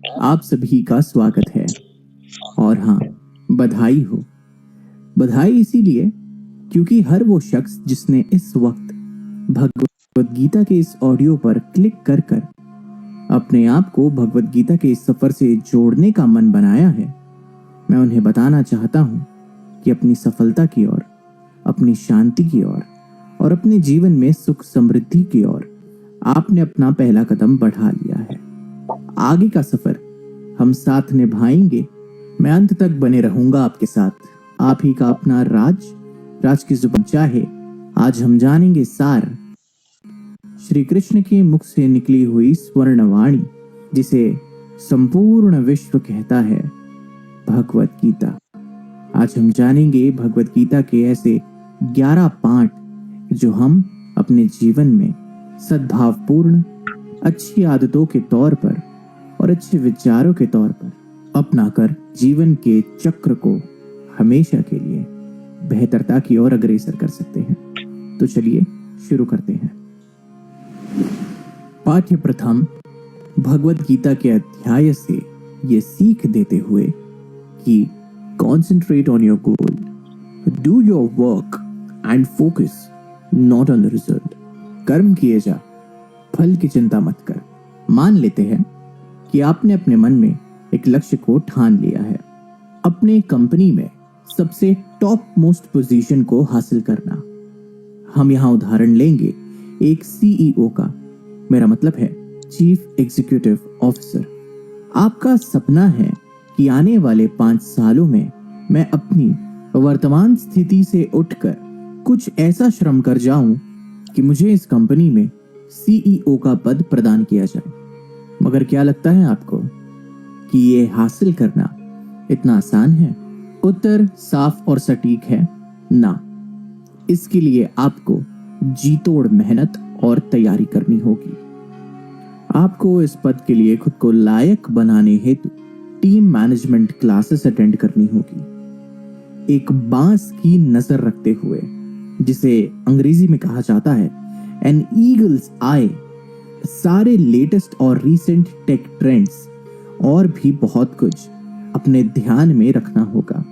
आप सभी का स्वागत है। और हाँ, बधाई हो। बधाई इसीलिए क्योंकि हर वो शख्स जिसने इस वक्त भगवत गीता के इस ऑडियो पर क्लिक कर कर अपने आप को भगवत गीता के इस सफर से जोड़ने का मन बनाया है, मैं उन्हें बताना चाहता हूँ कि अपनी सफलता की ओर, अपनी शांति की ओर और अपने जीवन में सुख समृद्धि की ओर आपने अपना पहला कदम बढ़ा लिया है। आगे का सफर हम साथ निभाएंगे। मैं अंत तक बने रहूंगा आपके साथ। आप ही का अपना राज की जुबान चाहे। आज हम जानेंगे सार श्री कृष्ण के मुख से निकली हुई स्वर्णवाणी, जिसे संपूर्ण विश्व कहता है भगवत गीता। आज हम जानेंगे भगवत गीता के ऐसे 11 पाठ जो हम अपने जीवन में सद्भावपूर्ण अच्छी आदतों के तौर पर और अच्छे विचारों के तौर पर अपनाकर जीवन के चक्र को हमेशा के लिए बेहतरता की ओर अग्रसर कर सकते हैं। तो चलिए शुरू करते हैं। पाठ्य प्रथम भगवत गीता के अध्याय से ये सीख देते हुए कि concentrate on your goal, do your work and focus not on the result. कर्म किए जा, फल की चिंता मत कर। मान लेते हैं कि आपने अपने मन में एक लक्ष्य को ठान लिया है, अपने कंपनी में सबसे टॉप मोस्ट पोजीशन को हासिल करना। हम यहाँ उदाहरण लेंगे एक सीईओ का, मेरा मतलब है चीफ एग्जीक्यूटिव ऑफिसर। आपका सपना है कि आने वाले 5 सालों में मैं अपनी वर्तमान स्थिति से उठकर कुछ ऐसा श्रम कर जाऊं कि मुझे इस कंपनी में सीईओ का पद प्रदान किया जाए। मगर क्या लगता है आपको कि ये हासिल करना इतना आसान है? उत्तर साफ और सटीक है, ना। इसके लिए आपको जीतोड़ मेहनत और तैयारी करनी होगी। आपको इस पद के लिए खुद को लायक बनाने हेतु टीम मैनेजमेंट क्लासेस अटेंड करनी होगी। एक बांस की नजर रखते हुए, जिसे अंग्रेजी में कहा जाता है एन ईगल्स आई, सारे लेटेस्ट और रीसेंट टेक ट्रेंड्स और भी बहुत कुछ अपने ध्यान में रखना होगा।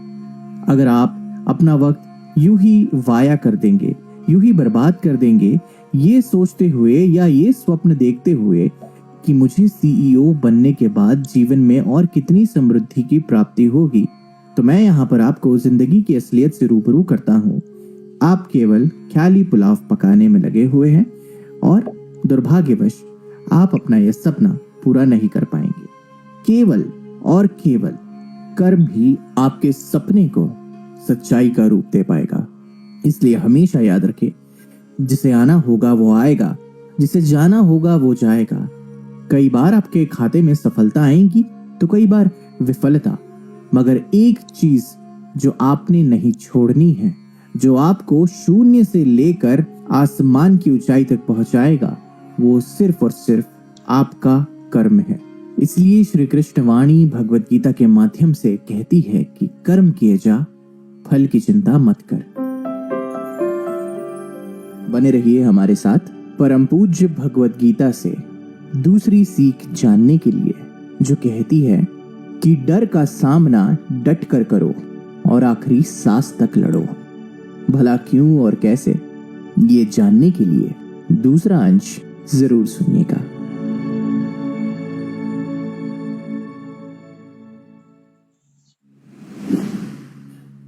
अगर आप अपना वक्त यूं ही वाया कर देंगे, यूं ही बर्बाद कर देंगे, ये सोचते हुए या ये स्वप्न देखते हुए कि मुझे सीईओ बनने के बाद जीवन में और कितनी समृद्धि की प्राप्ति होगी, तो मैं यहाँ पर आपको जिंदगी की असलियत से रूबरू करता हूँ। आप केवल ख्याली पुलाव पकाने में लगे हुए हैं और दुर्भाग्यवश आप अपना यह सपना पूरा नहीं कर पाएंगे। केवल और केवल कर्म ही आपके सपने को सच्चाई का रूप दे पाएगा। इसलिए हमेशा याद रखें, जिसे आना होगा वो आएगा, जिसे जाना होगा वो जाएगा। कई बार आपके खाते में सफलता आएगी तो कई बार विफलता, मगर एक चीज जो आपने नहीं छोड़नी है, जो आपको शून्य से लेकर आसमान की ऊंचाई तक पहुंचाएगा, वो सिर्फ और सिर्फ आपका कर्म है। इसलिए श्री कृष्ण वाणी भगवत गीता के माध्यम से कहती है कि कर्म किए जा, फल की चिंता मत कर। बने रहिए हमारे साथ परम पूज्य भगवत गीता से दूसरी सीख जानने के लिए, जो कहती है कि डर का सामना डट कर करो और आखिरी सांस तक लड़ो। भला क्यों और कैसे, ये जानने के लिए दूसरा अंश जरूर सुनिएगा।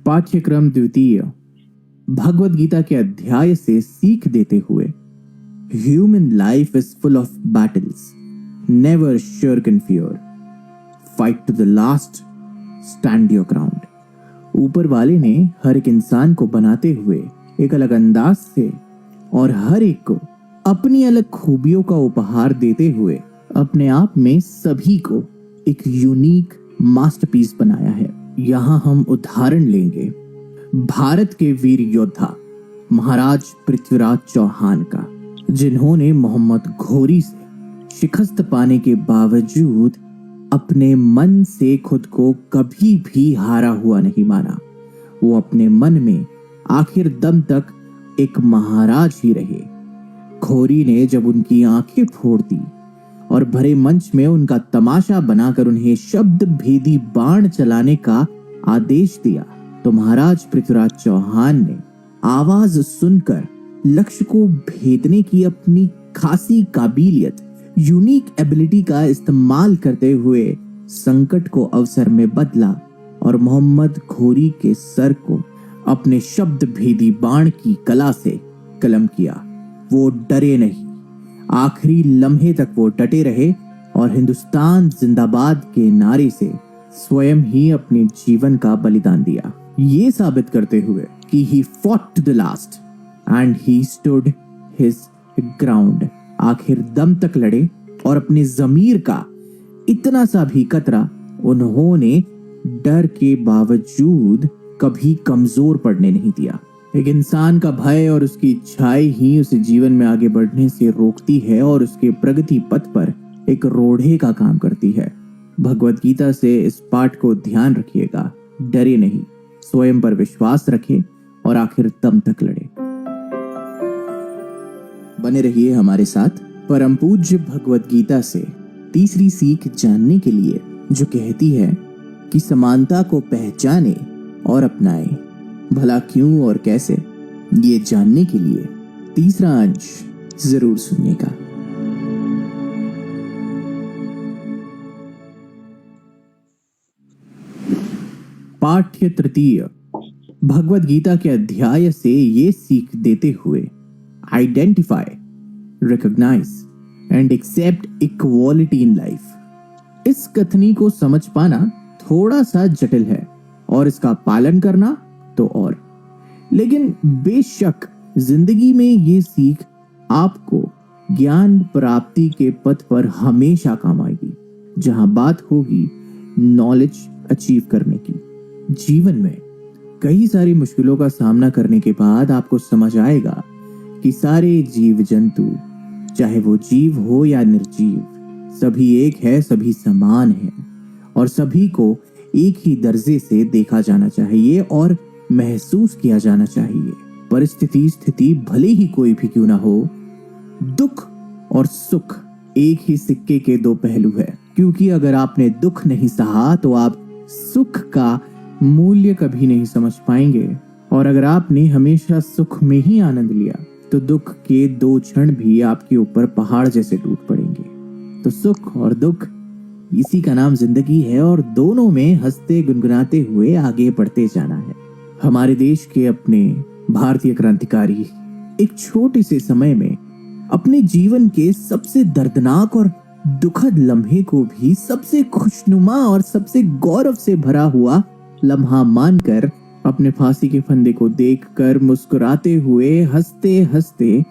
पाठ्यक्रम द्वितीय भगवत गीता के अध्याय से सीख देते हुए, human life is full of battles, never shirk in fear, fight to the last, stand your ground. ऊपर वाले ने हर एक इंसान को बनाते हुए एक अलग अंदाज से और हर एक को अपनी अलग खूबियों का उपहार देते हुए अपने आप में सभी को एक यूनिक मास्टरपीस बनाया है। यहाँ हम उदाहरण लेंगे भारत के वीर योद्धा महाराज पृथ्वीराज चौहान का, जिन्होंने मोहम्मद घोरी से शिकस्त पाने के बावजूद अपने मन से खुद को कभी भी हारा हुआ नहीं माना। वो अपने मन में आखिर दम तक एक महाराज ही रहे। घोरी ने जब उनकी आंखें फोड़ दी और भरे मंच में उनका तमाशा बनाकर उन्हें शब्द भेदी बाण चलाने का आदेश दिया तो महाराज पृथ्वीराज चौहान ने आवाज सुनकर लक्ष्य को भेदने की अपनी खासी काबिलियत, यूनिक एबिलिटी का इस्तेमाल करते हुए संकट को अवसर में बदला और मोहम्मद घोरी के सर को अपने शब्द भेदी बाण की कला से कलम किया। वो डरे नहीं, आखिरी लम्हे तक वो डटे रहे और हिंदुस्तान जिंदाबाद के नारे से स्वयं ही अपने जीवन का बलिदान दिया, ये साबित करते हुए कि he fought to the last and he stood his ground। आखिर दम तक लड़े और अपने जमीर का इतना सा भी कतरा उन्होंने डर के बावजूद कभी कमजोर पड़ने नहीं दिया। एक इंसान का भय और उसकी इच्छाएं ही उसे जीवन में आगे बढ़ने से रोकती है और उसके प्रगति पथ पर एक रोड़े का काम करती है। भगवत गीता से इस पाठ को ध्यान रखिएगा, डरे नहीं, स्वयं पर विश्वास रखें और आखिर दम तक लड़े। बने रहिए हमारे साथ परम पूज्य भगवत गीता से तीसरी सीख जानने के लिए, जो कहती है कि समानता को पहचाने और अपनाए। भला क्यों और कैसे, ये जानने के लिए तीसरा अंश जरूर सुनिएगा। पाठ्य तृतीय भगवत गीता के अध्याय से ये सीख देते हुए, identify, recognise and accept equality in life. इस कथनी को समझ पाना थोड़ा सा जटिल है और इसका पालन करना तो और, लेकिन बेशक जिंदगी में ये सीख आपको ज्ञान प्राप्ति के पथ पर हमेशा काम आएगी। जहां बात होगी नॉलेज अचीव करने की, जीवन में कई सारी मुश्किलों का सामना करने के बाद आपको समझ आएगा कि सारे जीव जंतु, चाहे वो जीव हो या निर्जीव, सभी एक है, सभी समान है और सभी को एक ही दर्जे से देखा जाना चाहिए और महसूस किया जाना चाहिए। परिस्थिति स्थिति भले ही कोई भी क्यों ना हो, दुख और सुख एक ही सिक्के के दो पहलू है। क्योंकि अगर आपने दुख नहीं सहा तो आप सुख का मूल्य कभी नहीं समझ पाएंगे, और अगर आपने हमेशा सुख में ही आनंद लिया तो दुख के दो क्षण भी आपके ऊपर पहाड़ जैसे टूट पड़ेंगे। तो सुख और दुख, इसी का नाम जिंदगी है और दोनों में हंसते गुनगुनाते हुए आगे बढ़ते जाना है। हमारे देश के अपने भारतीय क्रांतिकारी एक छोटे से समय में अपने जीवन के सबसे दर्दनाक और दुखद लम्हे को भी सबसे खुशनुमा और सबसे गौरव से भरा हुआ लम्हा मानकर अपने फांसी के फंदे को देखकर मुस्कुराते हुए हंसते हंसते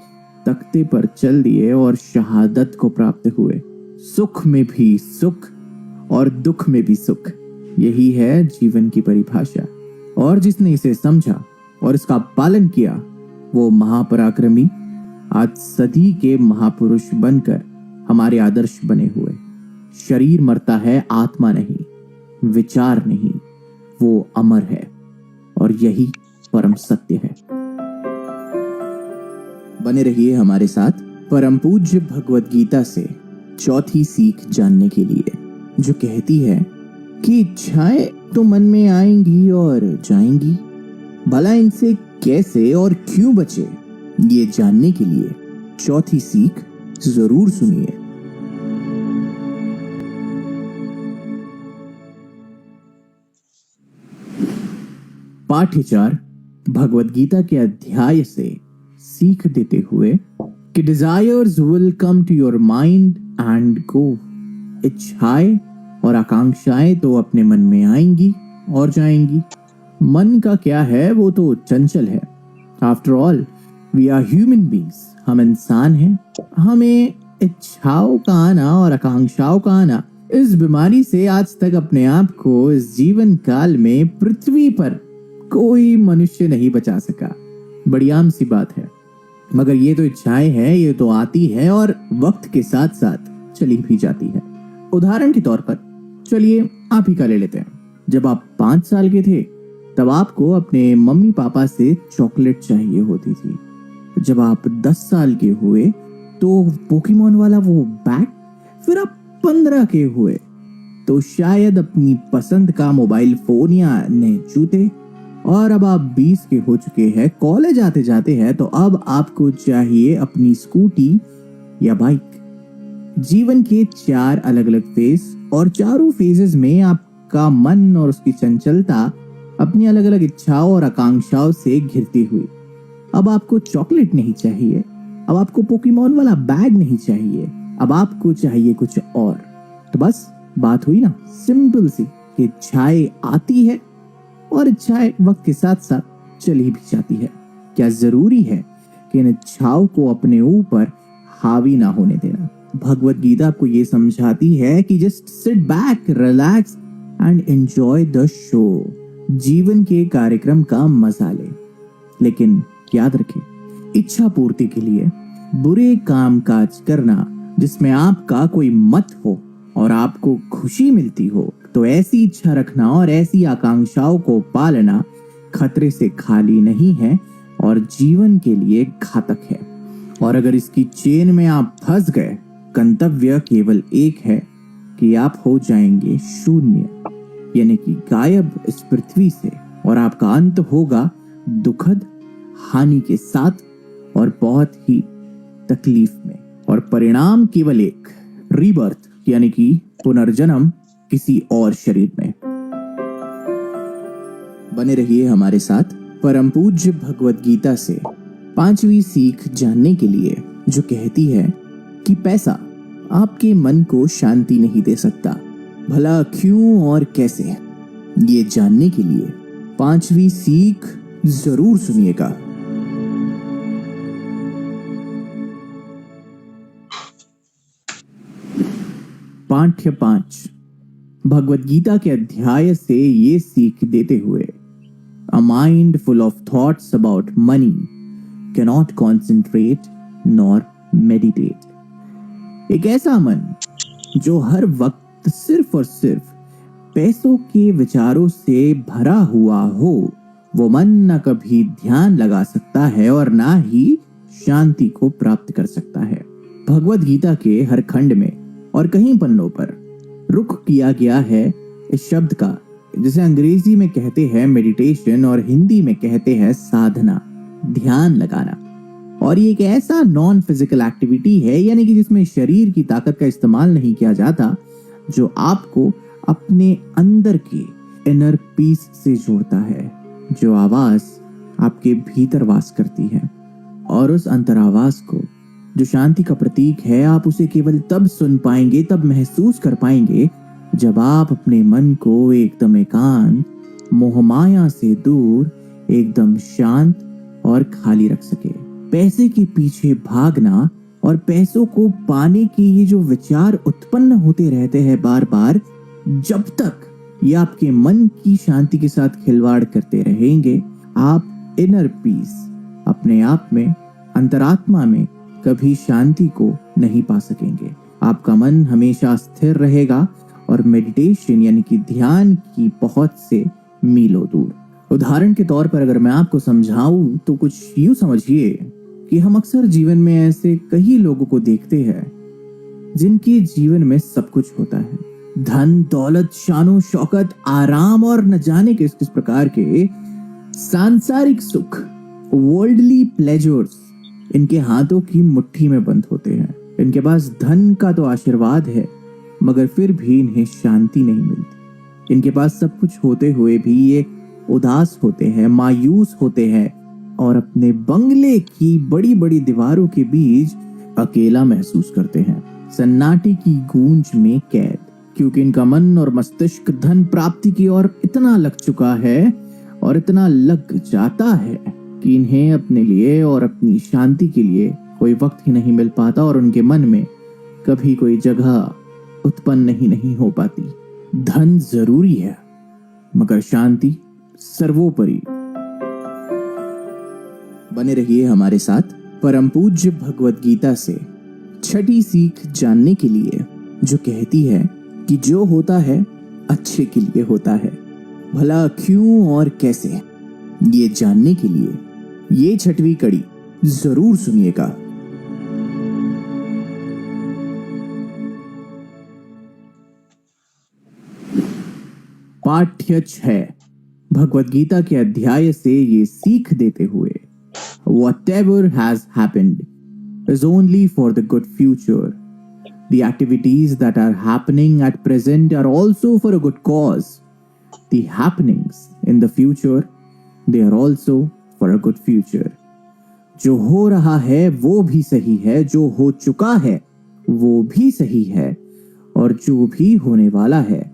तख्ते पर चल दिए और शहादत को प्राप्त हुए। सुख में भी सुख और दुख में भी सुख, यही है जीवन की परिभाषा। और जिसने इसे समझा और इसका पालन किया, वो महापराक्रमी आज सदी के महापुरुष बनकर हमारे आदर्श बने हुए। शरीर मरता है, आत्मा नहीं, विचार नहीं, वो अमर है और यही परम सत्य है। बने रहिए हमारे साथ परम पूज्य भगवत गीता से चौथी सीख जानने के लिए, जो कहती है कि इच्छाएं तो मन में आएंगी और जाएंगी, भला इनसे कैसे और क्यों बचे, ये जानने के लिए चौथी सीख जरूर सुनिए। पाठ्य 4 भगवत गीता के अध्याय से सीख देते हुए कि desires will come to your mind and go. इच्छाएं और आकांक्षाएं तो अपने मन में आएंगी और जाएंगी। मन का क्या है, वो तो चंचल है। After all we are human beings, हम इंसान हैं। हमें इच्छाओं का आना और आकांक्षाओं का आना, इस बीमारी से आज तक अपने आप को इस जीवन काल में पृथ्वी पर कोई मनुष्य नहीं बचा सका। बड़ी आम सी बात है, मगर ये तो इच्छाएं हैं, ये तो आती है और वक्त के साथ साथ चली भी जाती है। उदाहरण के तौर पर चलिए आप ही का ले लेते हैं। जब आप 5 साल के थे तब आपको अपने मम्मी पापा से चॉकलेट चाहिए होती थी। जब आप 10 साल के हुए तो पोकेमोन वाला वो बैग, फिर आप 15 के हुए तो शायद अपनी पसंद का मोबाइल फोन या नए जूते, और अब आप 20 के हो चुके हैं, कॉलेज आते जाते हैं, तो अब आपको चाहिए अपनी स्कूटी या बाइक। जीवन के 4 अलग अलग फेज, और चारों फेजेस में आपका मन और उसकी चंचलता अपनी अलग अलग इच्छाओं और आकांक्षाओं से घिरती हुई। अब आपको चॉकलेट नहीं चाहिए, अब आपको पोकेमोन वाला बैग नहीं चाहिए, अब आपको चाहिए कुछ और। तो बस बात हुई ना, सिंपल सी, कि इच्छाएं आती है और इच्छाएं वक्त के साथ साथ चली भी जाती है। क्या जरूरी है कि इन इच्छाओं को अपने ऊपर हावी ना होने देना। भगवत गीता आपको ये समझाती है कि just sit back, relax and enjoy the show. जीवन के कार्यक्रम का मजा ले, लेकिन याद रखें, इच्छा पूर्ति के लिए बुरे काम काज करना जिसमें आपका कोई मत हो और आपको खुशी मिलती हो, तो ऐसी इच्छा रखना और ऐसी आकांक्षाओं को पालना खतरे से खाली नहीं है और जीवन के लिए घातक है। और अगर इसकी चेन में आप फंस गए, गंतव्य केवल एक है कि आप हो जाएंगे शून्य, यानी कि गायब इस पृथ्वी से, और आपका अंत होगा दुखद हानि के साथ और बहुत ही तकलीफ में। और परिणाम केवल एक, रीबर्थ, यानी कि पुनर्जन्म किसी और शरीर में। बने रहिए हमारे साथ परम पूज्य भगवत गीता से 5वीं सीख जानने के लिए, जो कहती है कि पैसा आपके मन को शांति नहीं दे सकता, भला क्यों और कैसे। ये जानने के लिए 5वीं सीख जरूर सुनिएगा। पाठ्य 5 भगवत गीता के अध्याय से ये सीख देते हुए, a mind full of thoughts about money cannot concentrate nor meditate. एक ऐसा मन जो हर वक्त सिर्फ और सिर्फ पैसों के विचारों से भरा हुआ हो, वो मन न कभी ध्यान लगा सकता है और ना ही शांति को प्राप्त कर सकता है। भगवत गीता के हर खंड में और कहीं पन्नों पर रुख किया गया है इस शब्द का, जिसे अंग्रेजी में कहते हैं मेडिटेशन और हिंदी में कहते हैं साधना, ध्यान लगाना। और ये एक ऐसा नॉन फिजिकल एक्टिविटी है, यानी कि जिसमें शरीर की ताकत का इस्तेमाल नहीं किया जाता, जो आपको अपने अंदर के इनर पीस से जोड़ता है, जो आवाज आपके भीतर वास करती है। और उस अंतरावाज को, जो शांति का प्रतीक है, आप उसे केवल तब सुन पाएंगे, तब महसूस कर पाएंगे, जब आप अपने मन को एकदम एकांत, मोहमाया से दूर, एकदम शांत और खाली रख सके। पैसे के पीछे भागना और पैसों को पाने के ये जो विचार उत्पन्न होते रहते हैं बार बार, जब तक ये आपके मन की शांति के साथ खिलवाड़ करते रहेंगे, आप इनर पीस, अपने आप में, अंतरात्मा में कभी शांति को नहीं पा सकेंगे। आपका मन हमेशा स्थिर रहेगा और मेडिटेशन यानी कि ध्यान की पहुंच से मीलों दूर। उदाहरण के तौर पर अगर मैं आपको समझाऊं तो कुछ यूं समझिए कि हम अक्सर जीवन में ऐसे कई लोगों को देखते हैं जिनके जीवन में सब कुछ होता है, धन दौलत, शानो शौकत, आराम और न जाने किस किस प्रकार के सांसारिक सुख, वर्ल्डली प्लेजर्स इनके हाथों की मुट्ठी में बंद होते हैं। इनके पास धन का तो आशीर्वाद है, मगर फिर भी इन्हें शांति नहीं मिलती। इनके पास सब कुछ होते हुए भी ये उदास होते हैं, मायूस होते हैं और अपने बंगले की बड़ी बड़ी दीवारों के बीच अकेला महसूस करते हैं, सन्नाटे की गूंज में कैद, क्योंकि इनका मन और मस्तिष्क धन प्राप्ति की ओर इतना लग चुका है और इतना लग जाता है कि इन्हें अपने लिए और अपनी शांति के लिए कोई वक्त ही नहीं मिल पाता और उनके मन में कभी कोई जगह उत्पन्न ही नहीं हो पाती। धन जरूरी है, मगर शांति सर्वोपरि। बने रहिए हमारे साथ परम पूज्य भगवत गीता से 6ठी सीख जानने के लिए, जो कहती है कि जो होता है अच्छे के लिए होता है, भला क्यों और कैसे। ये जानने के लिए ये 6वीं कड़ी जरूर सुनिएगा। पाठ्य 6 भगवद गीता के अध्याय से ये सीख देते हुए, whatever has happened is only for the good future. The activities that are happening at present are also for a good cause. The happenings in the future, they are also for a good future. जो हो रहा है वो भी सही है, जो हो चुका है वो भी सही है, और जो भी होने वाला है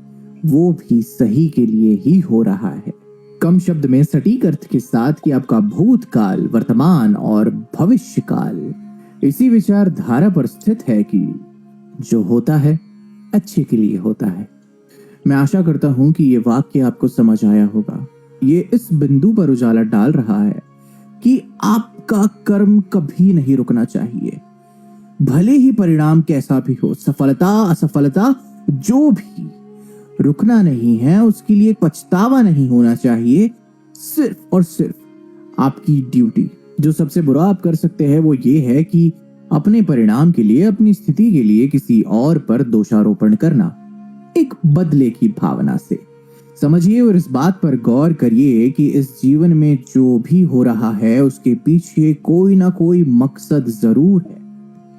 वो भी सही के लिए ही हो रहा है। कम शब्द में सटीक अर्थ के साथ कि आपका भूतकाल, वर्तमान और भविष्य काल इसी विचारधारा पर स्थित है कि जो होता है अच्छे के लिए होता है। मैं आशा करता हूं कि ये वाक्य आपको समझ आया होगा। ये इस बिंदु पर उजाला डाल रहा है कि आपका कर्म कभी नहीं रुकना चाहिए, भले ही परिणाम कैसा भी हो, सफलता असफलता जो भी, रुकना नहीं है। उसके लिए पछतावा नहीं होना चाहिए। सिर्फ और सिर्फ आपकी ड्यूटी, जो सबसे बुरा आप कर सकते हैं वो ये है कि अपने परिणाम के लिए, अपनी स्थिति के लिए किसी और पर दोषारोपण करना, एक बदले की भावना से। समझिए और इस बात पर गौर करिए कि इस जीवन में जो भी हो रहा है उसके पीछे कोई ना कोई मकसद जरूर है।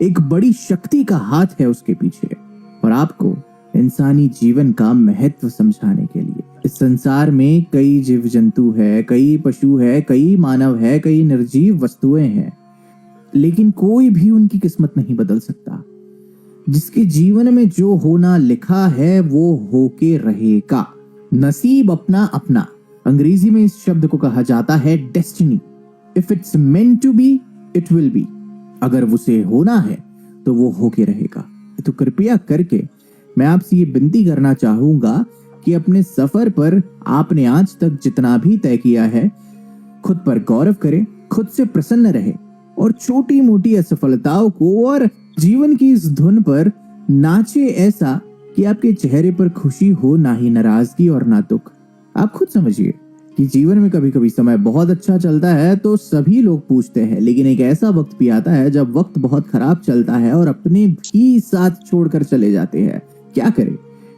एक बड़ी शक्ति का हाथ है उसके पीछे, और आपको इंसानी जीवन का महत्व समझाने के लिए। इस संसार में कई जीव जंतु है, कई पशु है, कई मानव है, कई निर्जीव वस्तुएं हैं, लेकिन कोई भी उनकी किस्मत नहीं बदल सकता। जिसके जीवन में जो होना लिखा है वो होके रहेगा। नसीब अपना अपना, अंग्रेजी में इस शब्द को कहा जाता है destiny. If it's meant to be, it will be. अगर उसे होना है तो वो होके रहेगा। तो कृपया करके मैं आपसे ये विनती करना चाहूंगा कि अपने सफर पर आपने आज तक जितना भी तय किया है, खुद पर गौरव करें, खुद से प्रसन्न रहे, और छोटी मोटी असफलताओं को और जीवन की इस धुन पर नाचे ऐसा कि आपके चेहरे पर खुशी हो, ना ही नाराजगी और ना दुख। आप खुद समझिए कि जीवन में कभी कभी समय बहुत अच्छा चलता है तो सभी लोग पूछते हैं, लेकिन एक ऐसा वक्त भी आता है जब वक्त बहुत खराब चलता है और अपने भी साथ छोड़कर चले जाते हैं। क्या करें,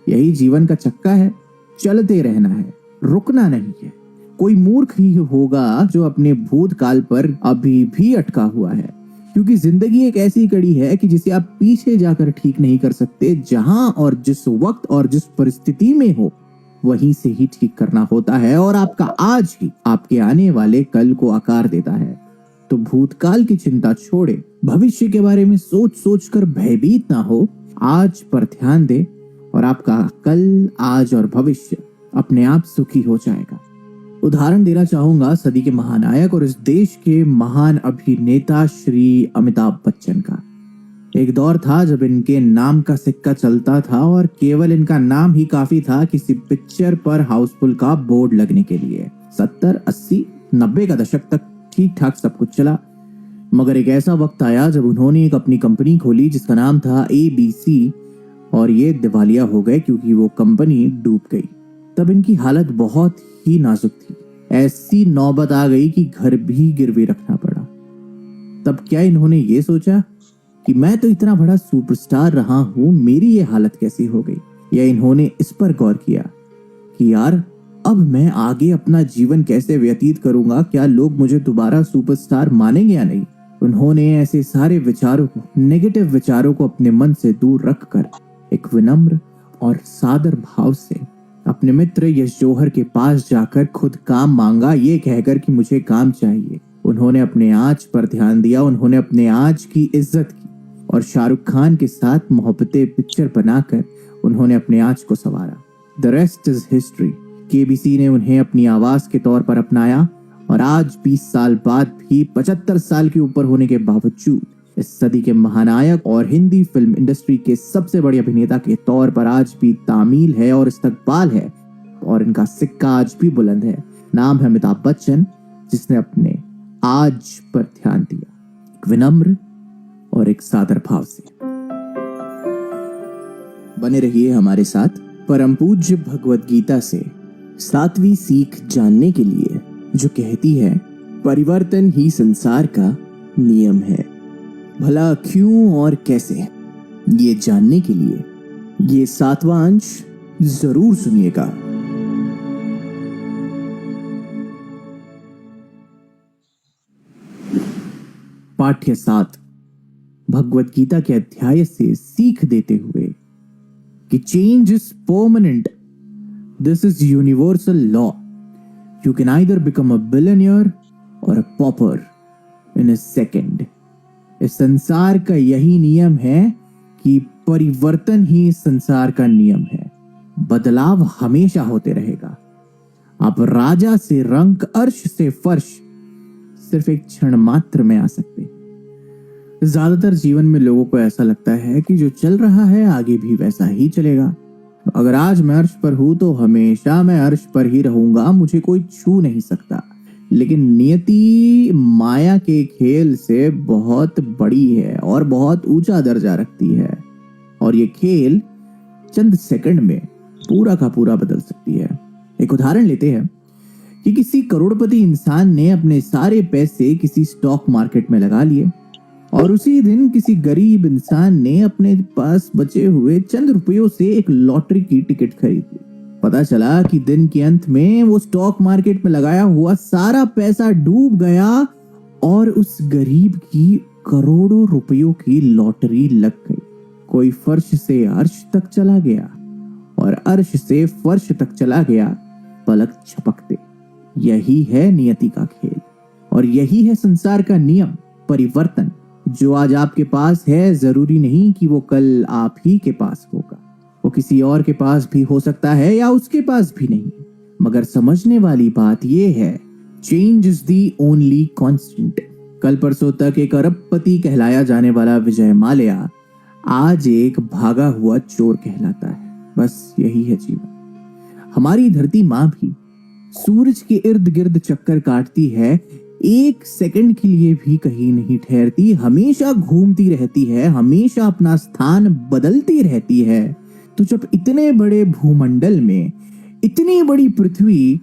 यही जीवन का चक्का है, चलते रहना है, रुकना नहीं है। कोई मूर्ख ही होगा जो अपने भूतकाल पर अभी भी अटका हुआ है, क्योंकि जिंदगी एक ऐसी कड़ी है कि जिसे आप पीछे जाकर ठीक नहीं कर सकते। जहां और जिस वक्त और जिस परिस्थिति में हो वहीं से ही ठीक करना होता है, और आपका आज ही आपके आने वाले कल को आकार देता है। तो भूतकाल की चिंता छोड़े, भविष्य के बारे में सोच सोच कर भयभीत ना हो, आज पर ध्यान दे, और आपका कल, आज और भविष्य अपने आप सुखी हो जाएगा। उदाहरण देना चाहूंगा सदी के महानायक और इस देश के महान अभिनेता श्री अमिताभ बच्चन का। एक दौर था जब इनके नाम का सिक्का चलता था और केवल इनका नाम ही काफी था किसी पिक्चर पर हाउसफुल का बोर्ड लगने के लिए। 70, 80, 90 का दशक तक ठीक ठाक सब कुछ चला, मगर एक ऐसा वक्त आया जब उन्होंने एक अपनी कंपनी खोली जिसका नाम था ABC, और ये दिवालिया हो गए क्योंकि वो कंपनी डूब गई। तब इनकी हालत बहुत ही नाजुक थी। ऐसी नौबत आ गई कि घर भी गिरवी रखना पड़ा। तब क्या इन्होंने ये सोचा कि मैं तो इतना बड़ा सुपरस्टार रहा हूं, मेरी ये हालत कैसी हो गई? या इन्होंने इस पर गौर किया कि यार अब मैं आगे अपना जीवन कैसे व्यतीत करूंगा? क्या लोग मुझे दोबारा सुपरस्टार मानेंगे या नहीं? उन्होंने ऐसे सारे विचारों को, नेगेटिव विचारों को अपने मन से दूर रखकर एक विनम्र और सादर भाव से अपने मित्र यश जौहर के पास जाकर खुद काम मांगा, ये कहकर कि मुझे काम चाहिए। उन्होंने अपने आज पर ध्यान दिया, उन्होंने अपने आज की इज्जत की, और शाहरुख खान के साथ मोहब्बतें पिक्चर बनाकर उन्होंने अपने आज को संवारा। The rest is history. KBC ने उन्हें अपनी आवाज के तौर पर अपनाया, और आज 20 साल बाद भी 75 साल के ऊपर होने के बावजूद इस सदी के महानायक और हिंदी फिल्म इंडस्ट्री के सबसे बड़े अभिनेता के तौर पर आज भी तामील है और इस्तकबाल है, और इनका सिक्का आज भी बुलंद है। नाम है अमिताभ बच्चन, जिसने अपने आज पर ध्यान दिया, एक विनम्र और एक सादर भाव से। बने रहिए हमारे साथ परम पूज्य भगवद गीता से 7वीं सीख जानने के लिए, जो कहती है परिवर्तन ही संसार का नियम है। भला क्यों और कैसे, ये जानने के लिए ये 7वां अंश जरूर सुनिएगा। पाठ्य 7 भगवत गीता के अध्याय से सीख देते हुए कि change is permanent, this is universal law, you can either become a billionaire और अ पॉपर इन अ सेकेंड। इस संसार का यही नियम है कि परिवर्तन ही इस संसार का नियम है। बदलाव हमेशा होते रहेगा। आप राजा से रंक, अर्श से फर्श सिर्फ एक क्षण मात्र में आ सकते हैं। ज्यादातर जीवन में लोगों को ऐसा लगता है कि जो चल रहा है आगे भी वैसा ही चलेगा। अगर आज मैं अर्श पर हूं तो हमेशा मैं अर्श पर ही रहूंगा, मुझे कोई छू नहीं सकता। लेकिन नियति माया के खेल से बहुत बड़ी है और बहुत ऊंचा दर्जा रखती है, और ये खेल चंद सेकंड में पूरा का पूरा बदल सकती है। एक उदाहरण लेते हैं कि किसी करोड़पति इंसान ने अपने सारे पैसे किसी स्टॉक मार्केट में लगा लिए और उसी दिन किसी गरीब इंसान ने अपने पास बचे हुए चंद रुपयों से एक लॉटरी की टिकट खरीद ली। पता चला कि दिन के अंत में वो स्टॉक मार्केट में लगाया हुआ सारा पैसा डूब गया और उस गरीब की करोड़ों रुपयों की लॉटरी लग गई। कोई फर्श से अर्श तक चला गया और अर्श से फर्श तक चला गया पलक झपकते। यही है नियति का खेल और यही है संसार का नियम, परिवर्तन। जो आज आपके पास है जरूरी नहीं कि वो कल आप ही के पास होगा। वो किसी और के पास भी हो सकता है या उसके पास भी नहीं। मगर समझने वाली बात यह है, change is the only constant. कल परसों तक एक अरबपति कहलाया जाने वाला विजय माल्या आज एक भागा हुआ चोर कहलाता है। बस यही है जीवन। हमारी धरती माँ भी सूरज के इर्द गिर्द चक्कर काटती है, एक सेकंड के लिए भी कहीं नहीं ठहरती, हमेशा घूमती रहती है, हमेशा अपना स्थान बदलती रहती है। तो जब इतने बड़े भूमंडल में इतनी बड़ी पृथ्वी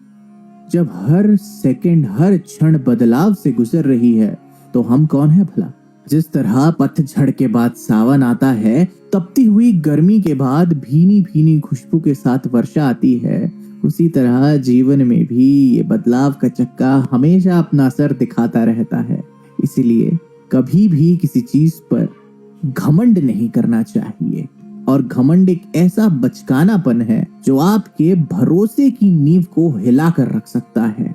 जब हर सेकंड हर क्षण बदलाव से गुजर रही है तो हम कौन है भला? जिस तरह पतझड़ के बाद सावन आता है, तपती हुई गर्मी के बाद भीनी भीनी खुशबू के साथ वर्षा आती है, उसी तरह जीवन में भी ये बदलाव का चक्का हमेशा अपना असर दिखाता रहता है। इसीलिए कभी भी किसी चीज पर घमंड नहीं करना चाहिए। और घमंड एक ऐसा बचकानापन है जो आपके भरोसे की नींव को हिलाकर रख सकता है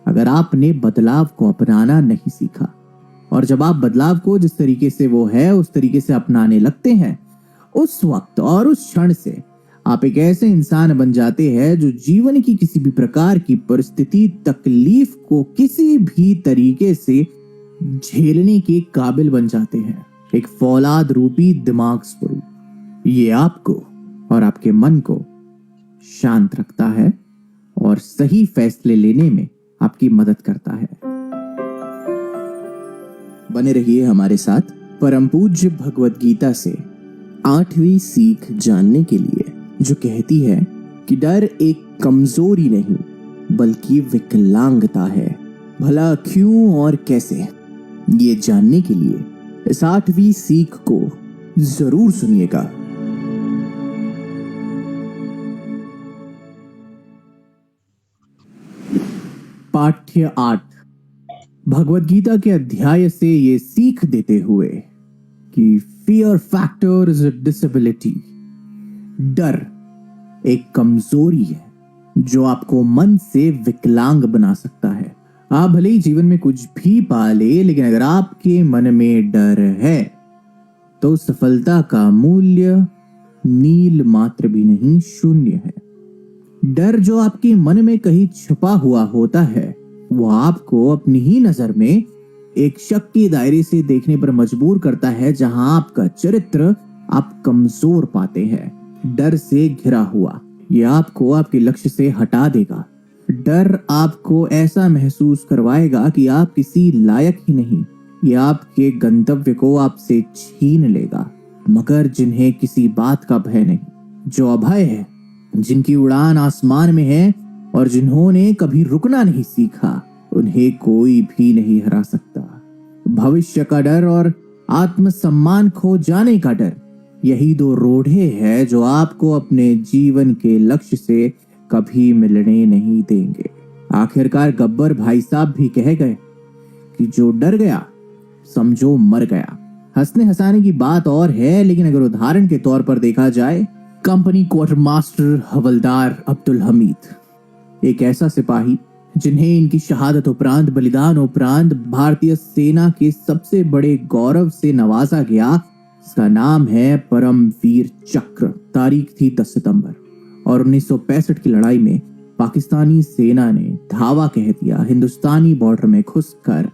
अगर आपने बदलाव को अपनाना नहीं सीखा। और जब आप बदलाव को जिस तरीके से वो है उस तरीके से अपनाने लगते हैं, उस वक्त और उस क्षण से आप एक ऐसे इंसान बन जाते हैं जो जीवन की किसी भी प्रकार की परिस्थिति, तकलीफ को किसी भी तरीके से झेलने के काबिल बन जाते हैं। एक फौलाद रूपी दिमाग स्वरूप। ये आपको और आपके मन को शांत रखता है और सही फैसले लेने में आपकी मदद करता है। बने रहिए हमारे साथ परम पूज्य भगवत गीता से 8वीं सीख जानने के लिए, जो कहती है कि डर एक कमजोरी नहीं बल्कि विकलांगता है। भला क्यों और कैसे, ये जानने के लिए इस 8वीं सीख को जरूर सुनिएगा। पाठ्य 8 भगवत गीता के अध्याय से ये सीख देते हुए कि fear factor is a disability. डर एक कमजोरी है जो आपको मन से विकलांग बना सकता है। आप भले ही जीवन में कुछ भी पा ले, लेकिन अगर आपके मन में डर है तो सफलता का मूल्य नील मात्र भी नहीं, शून्य है। डर जो आपके मन में कहीं छुपा हुआ होता है वो आपको अपनी ही नजर में एक शक के दायरे से देखने पर मजबूर करता है, जहां आपका चरित्र आप कमजोर पाते हैं। डर से घिरा हुआ ये आपको आपके लक्ष्य से हटा देगा। डर आपको ऐसा महसूस करवाएगा कि आप किसी लायक ही नहीं। ये आपके गंतव्य को आपसे छीन लेगा। मगर जिन्हें किसी बात का भय नहीं, जो अभय है, जिनकी उड़ान आसमान में है और जिन्होंने कभी रुकना नहीं सीखा, उन्हें कोई भी नहीं हरा सकता। भविष्य का डर और आत्मसम्मान खो जाने का डर, यही दो रोढ़े हैं जो आपको अपने जीवन के लक्ष्य से कभी मिलने नहीं देंगे। आखिरकार गब्बर भाई साहब भी कह गए कि जो डर गया समझो मर गया। हंसने हंसाने की बात और है, लेकिन अगर उदाहरण के तौर पर देखा जाए, कंपनी क्वार्टर मास्टर हवलदार अब्दुल हमीद, एक ऐसा सिपाही जिन्हें इनकी शहादत उपरांत, बलिदान उपरांत भारतीय सेना के सबसे बड़े गौरव से नवाजा गया। इसका नाम है परमवीर चक्र। तारीख थी 10 सितंबर और 1965 की लड़ाई में पाकिस्तानी सेना ने धावा कह दिया। हिंदुस्तानी बॉर्डर में घुसकर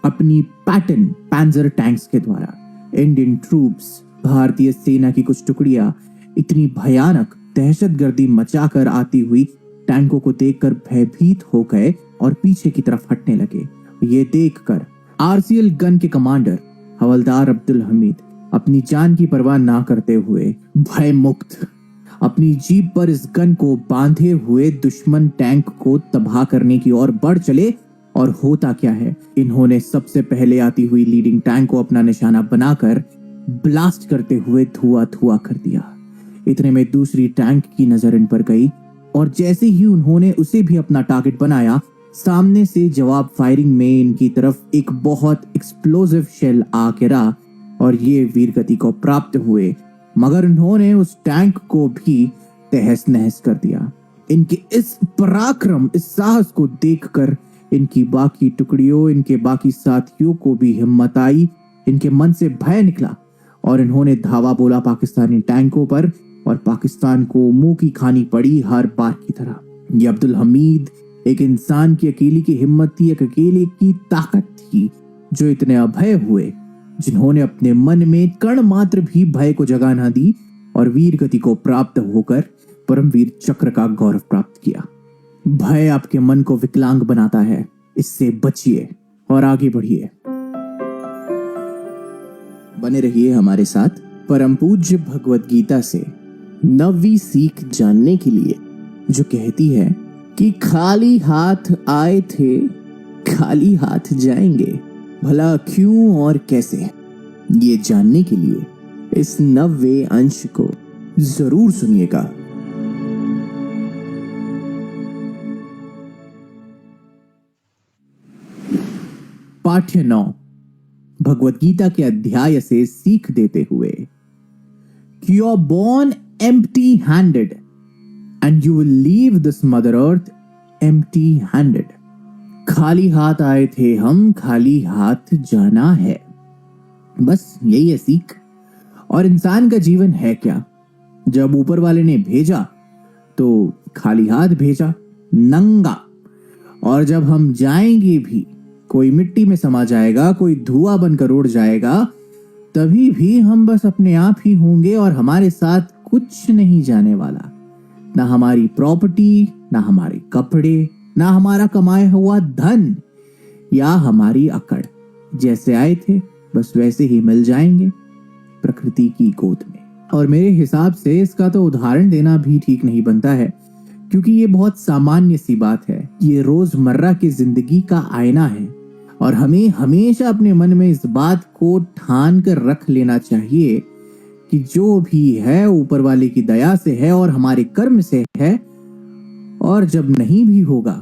अपनी पैटर्न पैंजर टैंक्स के द्वारा इंडियन ट्रूप्स, भारतीय सेना की कुछ टुकड़ियां इतनी भयानक दहशतगर्दी मचाकर आती हुई टैंकों को देखकर भयभीत हो गए और पीछे की तरफ हटने लगे। ये देखकर आरसीएल गन के कमांडर हवलदार अब्दुल हमीद अपनी जान की परवाह ना करते हुए भय मुक्त अपनी जीप पर इस गन को बांधे हुए दुश्मन टैंक को तबाह करने की ओर बढ़ चले। और होता क्या है, इन्होंने सबसे पहले आती हुई लीडिंग टैंक को अपना निशाना बनाकर ब्लास्ट करते हुए धुआं धुआं कर दिया। इतने में दूसरी टैंक की नजर इन पर गई और जैसे ही उन्होंने उसे भी अपना टारगेट बनाया, सामने से जवाब फायरिंग में इनकी तरफ एक बहुत एक्सप्लोसिव शेल आ गिरा और ये वीरगति को प्राप्त हुए, मगर उन्होंने उस टैंक को भी तहस नहस कर दिया। इनके इस पराक्रम, इस साहस को देखकर इनकी बाकी टुकड़ियों, इनके बाकी साथियों को भी हिम्मत आई। इनके मन से भय निकला और इन्होंने धावा बोला पाकिस्तानी टैंकों पर और पाकिस्तान को मुंह की खानी पड़ी हर बार की तरह। ये अब्दुल हमीद एक इंसान की अकेले की हिम्मत थी, एक अकेले की ताकत थी जो इतने अभय हुए, जिन्होंने अपने मन में कण मात्र भी भय को जगह ना दी और वीर गति को प्राप्त होकर परमवीर चक्र का गौरव प्राप्त किया। भय आपके मन को विकलांग बनाता है, इससे बचिए और आगे बढ़िए। बने रहिए हमारे साथ परम पूज्य भगवत गीता से 9वीं सीख जानने के लिए, जो कहती है कि खाली हाथ आए थे खाली हाथ जाएंगे, भला क्यों और कैसे। ये जानने के लिए इस 9वें अंश को जरूर सुनिएगा। पाठ्य 9 भगवत गीता के अध्याय से सीख देते हुए कि you are born empty handed and you will leave this mother earth empty handed। खाली हाथ आए थे हम, खाली हाथ जाना है। बस यही है सीख। और इंसान का जीवन है क्या? जब ऊपर वाले ने भेजा तो खाली हाथ भेजा, नंगा। और जब हम जाएंगे भी, कोई मिट्टी में समा जाएगा, कोई धुआं बनकर उड़ जाएगा, तभी भी हम बस अपने आप ही होंगे और हमारे साथ कुछ नहीं जाने वाला। ना हमारी प्रॉपर्टी, ना हमारे कपड़े, ना हमारा कमाया हुआ धन या हमारी अकड़। जैसे आए थे बस वैसे ही मिल जाएंगे प्रकृति की गोद में। और मेरे हिसाब से इसका तो उदाहरण देना भी ठीक नहीं बनता है, क्योंकि ये बहुत सामान्य सी बात है। ये रोजमर्रा की जिंदगी का आईना है और हमें हमेशा अपने मन में इस बात को ठान कर रख लेना चाहिए कि जो भी है ऊपर वाले की दया से है और हमारे कर्म से है, और जब नहीं भी होगा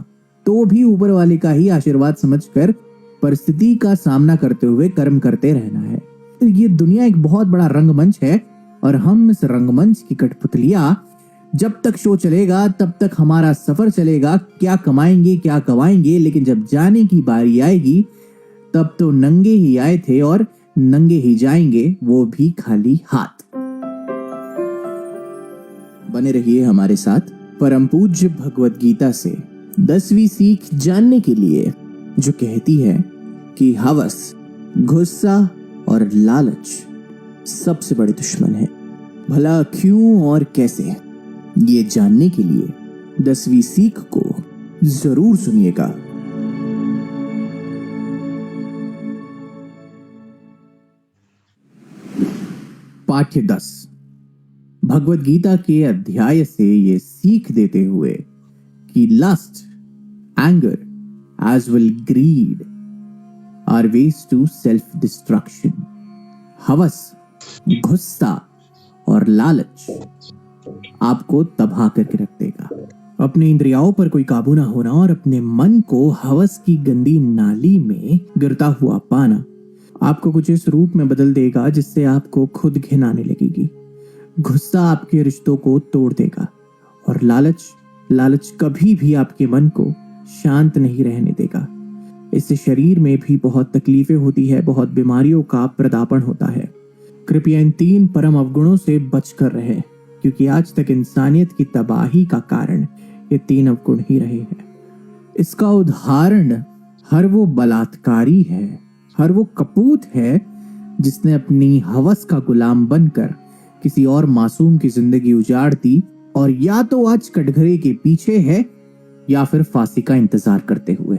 तो भी ऊपर वाले का ही आशीर्वाद समझकर परिस्थिति का सामना करते हुए कर्म करते रहना है। ये दुनिया एक बहुत बड़ा रंगमंच है और हम इस रंगमंच की कठपुतलियां, जब तक शो चलेगा तब तक हमारा सफर चलेगा। क्या कमाएंगे क्या गवाएंगे, लेकिन जब जाने की बारी आएगी तब तो नंगे ही आए थे और नंगे ही जाएंगे, वो भी खाली हाथ। बने रहिए हमारे साथ परम पूज्य भगवत गीता से 10वीं सीख जानने के लिए, जो कहती है कि हवस, गुस्सा और लालच सबसे बड़े दुश्मन है, भला क्यों और कैसे। ये जानने के लिए 10वीं सीख को जरूर सुनिएगा। पाठ्य 10 भगवत गीता के अध्याय से ये सीख देते हुए कि lust, anger as well greed are ways to self destruction. हवस, गुस्सा और लालच आपको तबाह करके रख देगा। अपने इंद्रियों पर कोई काबू ना होना और अपने मन को हवस की गंदी नाली में गिरता हुआ पाना आपको कुछ इस रूप में बदल देगा जिससे आपको खुद घिन आने लगेगी। गुस्सा आपके रिश्तों को तोड़ देगा और लालच कभी भी आपके मन को शांत नहीं रहने देगा। इससे शरीर में भी बहुत तकलीफें होती है, बहुत बीमारियों का प्रदापण होता है। कृपया इन 3 परम अवगुणों से बचकर रहे, क्योंकि आज तक इंसानियत की तबाही का कारण ये 3 अवगुण ही रहे हैं। इसका उदाहरण हर वो बलात्कारी है, हर वो कपूत है जिसने अपनी हवस का गुलाम बनकर किसी और मासूम की जिंदगी उजाड़ दी और या तो आज कटघरे के पीछे है या फिर फांसी का इंतजार करते हुए।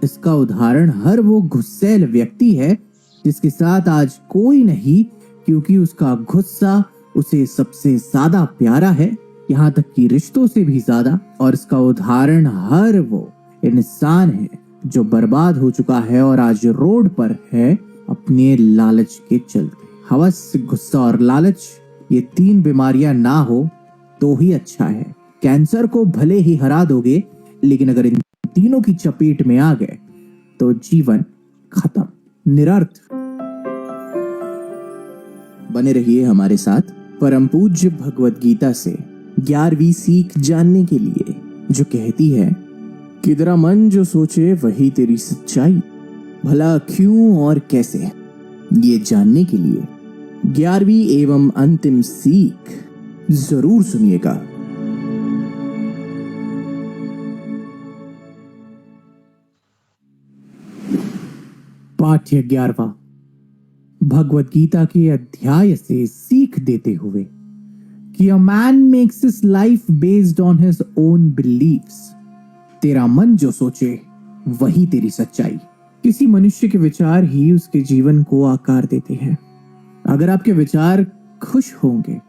इसका उदाहरण हर वो गुस्सैल व्यक्ति है जिसके साथ आज कोई नहीं, क्योंकि उसका गुस्सा उसे सबसे ज्यादा प्यारा है, यहाँ तक कि रिश्तों से भी ज्यादा। और इसका उदाहरण हर वो इंसान है जो बर्बाद हो चुका है और आज रोड पर है अपने लालच के चलते। हवस, गुस्सा और लालच, ये 3 बीमारियां ना हो तो ही अच्छा है। कैंसर को भले ही हरा दोगे, लेकिन अगर इन तीनों की चपेट में आ गए तो जीवन खत्म, निरर्थ। बने रहिए हमारे साथ परम पूज्य भगवत गीता से 11वीं सीख जानने के लिए, जो कहती है कि तेरा मन जो सोचे वही तेरी सच्चाई, भला क्यों और कैसे। ये जानने के लिए 11वीं एवं अंतिम सीख जरूर सुनिएगा। पाठ्य 11वां, भगवत गीता के अध्याय से सीख देते हुए कि a man makes his life based on his own beliefs. तेरा मन जो सोचे वही तेरी सच्चाई। किसी मनुष्य के विचार ही उसके जीवन को आकार देते हैं। अगर आपके विचार खुश होंगे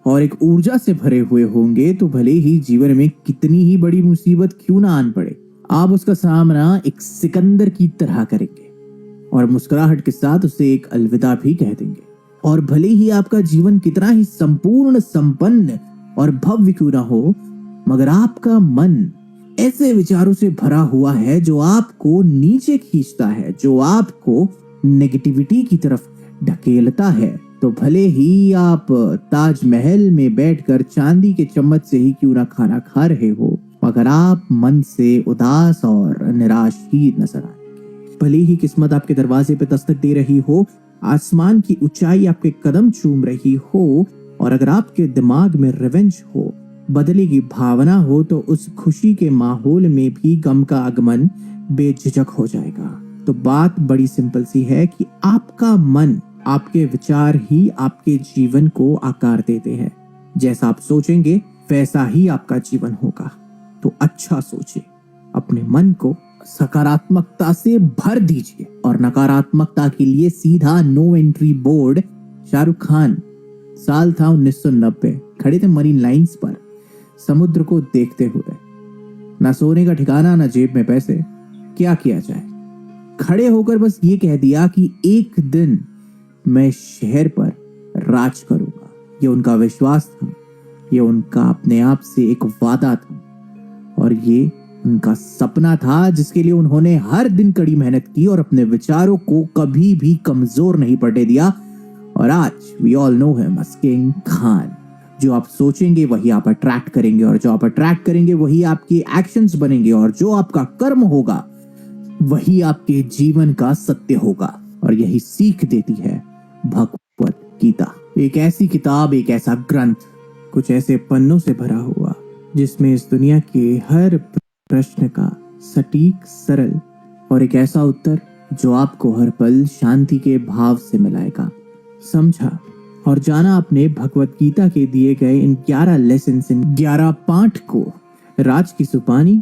और एक ऊर्जा से भरे हुए होंगे तो भले ही जीवन में कितनी ही बड़ी मुसीबत क्यों ना आन पड़े, आप उसका सामना एक सिकंदर की तरह करेंगे और मुस्कुराहट के साथ उसे एक अलविदा भी कह देंगे। और भले ही आपका जीवन कितना ही संपूर्ण, संपन्न और भव्य क्यों ना हो, मगर आपका मन ऐसे विचारों से भरा हुआ है जो आपको नीचे खींचता है, जो आपको नेगेटिविटी की तरफ ढकेलता है, तो भले ही आप ताजमहल में बैठकर चांदी के चम्मच से ही क्यों ना खाना खा रहे हो, मगर आप मन से उदास और निराश ही नजर आएंगे। भले ही किस्मत आपके दरवाजे पे दस्तक दे रही हो, आसमान की ऊंचाई आपके कदम चूम रही हो, और अगर आपके दिमाग में रिवेंज हो, बदले की भावना हो, तो उस खुशी के माहौल में भी गम का आगमन बेझिझक हो जाएगा। तो बात बड़ी सिंपल सी है कि आपका मन, आपके विचार ही आपके जीवन को आकार देते हैं। जैसा आप सोचेंगे वैसा ही आपका जीवन होगा। तो अच्छा सोचिए, अपने मन को सकारात्मकता से भर दीजिए और नकारात्मकता के लिए सीधा no entry board. Shahrukh Khan, साल था 1990, खड़े थे मरीन लाइंस पर समुद्र को देखते हुए। ना सोने का ठिकाना, ना जेब में पैसे, क्या किया जाए? खड़े होकर बस ये कह दिया कि एक दिन मैं शहर पर राज करूंगा। ये उनका विश्वास था, ये उनका अपने आप से एक वादा था और ये उनका सपना था जिसके लिए उन्होंने हर दिन कड़ी मेहनत की और अपने विचारों को कभी भी कमजोर नहीं पड़ने दिया। और आज we all know him as king Khan. जो आप सोचेंगे वही आप अट्रैक्ट करेंगे और जो आप अट्रैक्ट करेंगे वही आपके एक्शंस बनेंगे और जो आपका कर्म होगा वही आपके जीवन का सत्य होगा। और यही सीख देती है भगवत गीता। एक ऐसी किताब, एक ऐसा ग्रंथ, कुछ ऐसे पन्नों से भरा हुआ जिसमें इस दुनिया के हर प्रश्न का सटीक, सरल और एक ऐसा उत्तर जो आपको हर पल शांति के भाव से मिलाएगा। समझा और जाना आपने भगवत गीता के दिए गए इन 11 लेसन, इन 11 पाठ को। राज की सुपानी